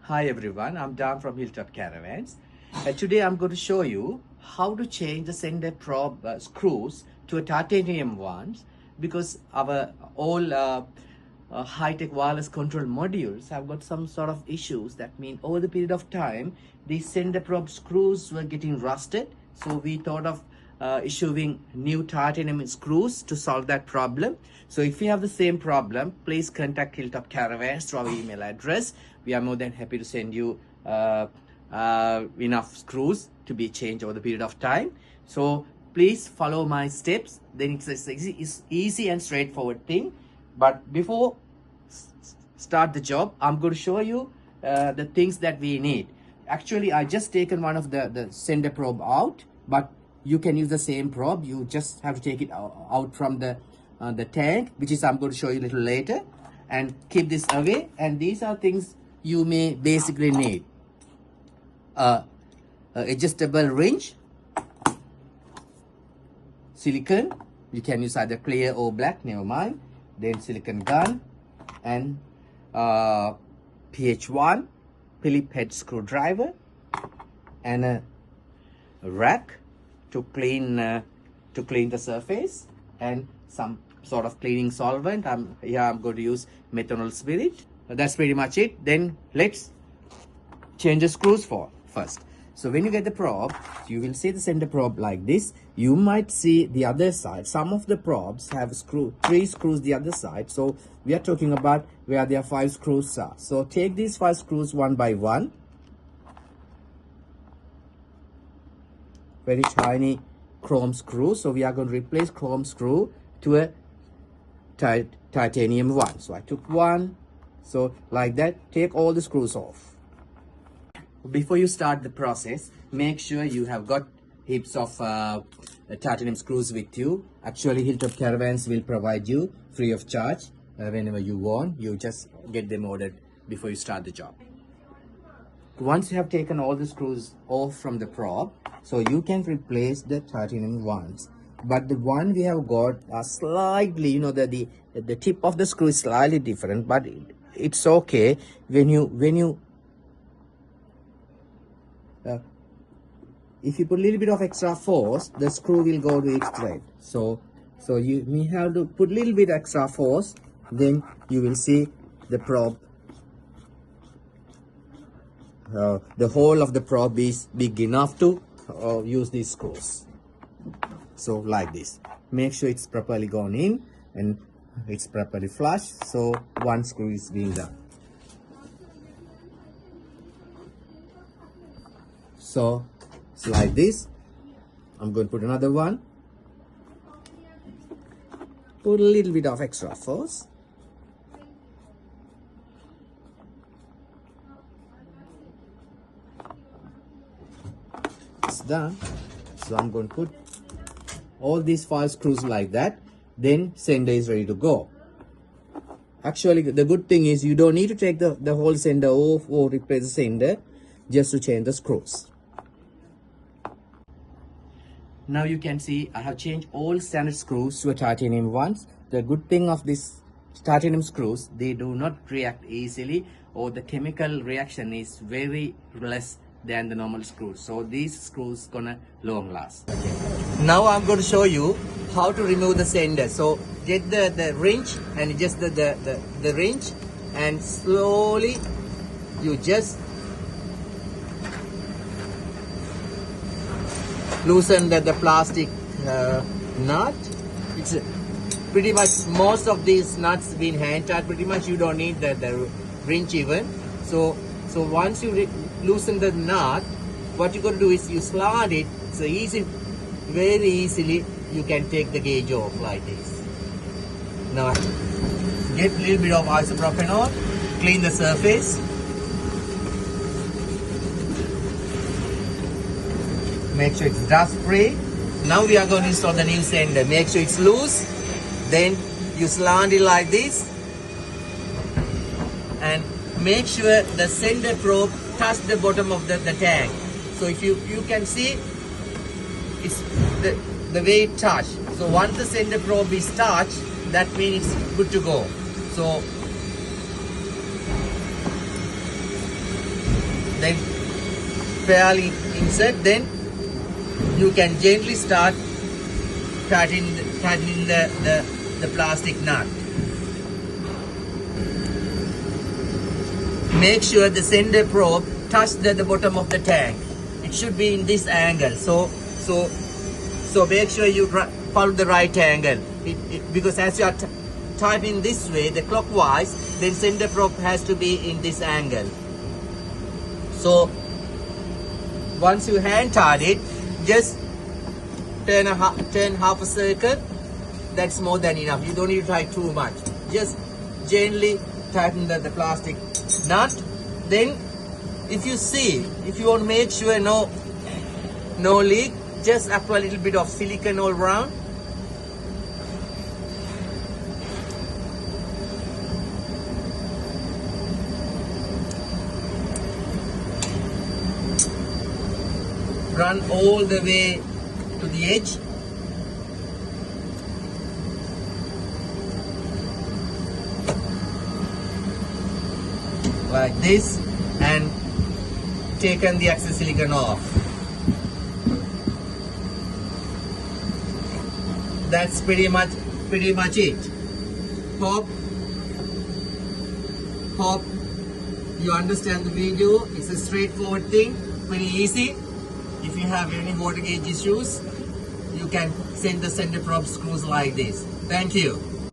Hi everyone, I'm Dan from Hilltop Caravans. Today I'm going to show you how to change the sender probe screws to a titanium ones, because our all high-tech wireless control modules have got some sort of issues. That means over the period of time these sender probe screws were getting rusted, so we thought of issuing new titanium screws to solve that problem. So if you have the same problem, please contact Hilltop Caravans through our email address. We are more than happy to send you enough screws to be changed over the period of time. So please follow my steps. Then it's easy and straightforward thing. But before start the job, I'm going to show you the things that we need. Actually, I just taken one of the sender probe out, but you can use the same probe. You just have to take it out from the tank, which is I'm going to show you a little later, and keep this away. And these are things you may basically need: adjustable wrench, silicone. You can use either clear or black, never mind. Then silicone gun and PH1 Phillips head screwdriver, and a rack to clean the surface, and some sort of cleaning solvent. I'm going to use methanol spirit. That's pretty much it. Then let's change the screws first. So when you get the probe, you will see the center probe like this. You might see the other side. Some of the probes have 3 screws the other side. So we are talking about where there are 5 screws are. So take these 5 screws one by one. Very tiny chrome screw. So we are going to replace chrome screw to a titanium one. So I took one. So like that, take all the screws off. Before you start the process, make sure you have got heaps of titanium screws with you. Actually, Hilltop Caravans will provide you free of charge whenever you want. You just get them ordered before you start the job. Once you have taken all the screws off from the probe, so you can replace the titanium ones. But the one we have got are slightly, the tip of the screw is slightly different, but it's okay. If you put a little bit of extra force, the screw will go to each thread. So you may have to put a little bit extra force, then you will see the probe. The hole of the probe is big enough to use these screws. So like this. Make sure it's properly gone in and it's properly flush. So one screw is being done. So it's like this. I'm going to put another one. Put a little bit of extra force. It's done. So I'm going to put all these 5 screws like that. Then sender is ready to go. Actually, the good thing is you don't need to take the whole sender off or replace the sender just to change the screws. Now you can see I have changed all standard screws to a titanium ones. The good thing of these titanium screws, they do not react easily, or the chemical reaction is very less than the normal screws. So these screws gonna long last. Okay. Now I'm going to show you how to remove the sender. So get the wrench and just the wrench, and slowly you just loosen the plastic nut. It's pretty much, most of these nuts been hand tied. Pretty much you don't need the wrench even. So once you loosen the nut, what you're going to do is you slide it. So very easily you can take the gauge off like this. Now get a little bit of isopropanol, clean the surface. Make sure it's dust free. Now we are going to install the new sender. Make sure it's loose. Then you slant it like this, and make sure the sender probe touch the bottom of the tank. So if you can see, it's the way it touched. So once the sender probe is touched, that means it's good to go. So then fairly insert, then you can gently start tightening the plastic nut. Make sure the center probe touch the bottom of the tank. It should be in this angle. So make sure you follow the right angle. Because as you are tightening this way, the clockwise, then center probe has to be in this angle. So once you hand tied it, just turn half a circle. That's more than enough. You don't need to tie too much. Just gently tighten the plastic nut. Then if you want to make sure no leak, just apply a little bit of silicone all around. Run all the way to the edge. Like this, and taken the excess silicone off. That's pretty much it. Hope you understand the video. It's a straightforward thing, pretty easy. If you have any water gauge issues, you can send the center probe screws like this. Thank you.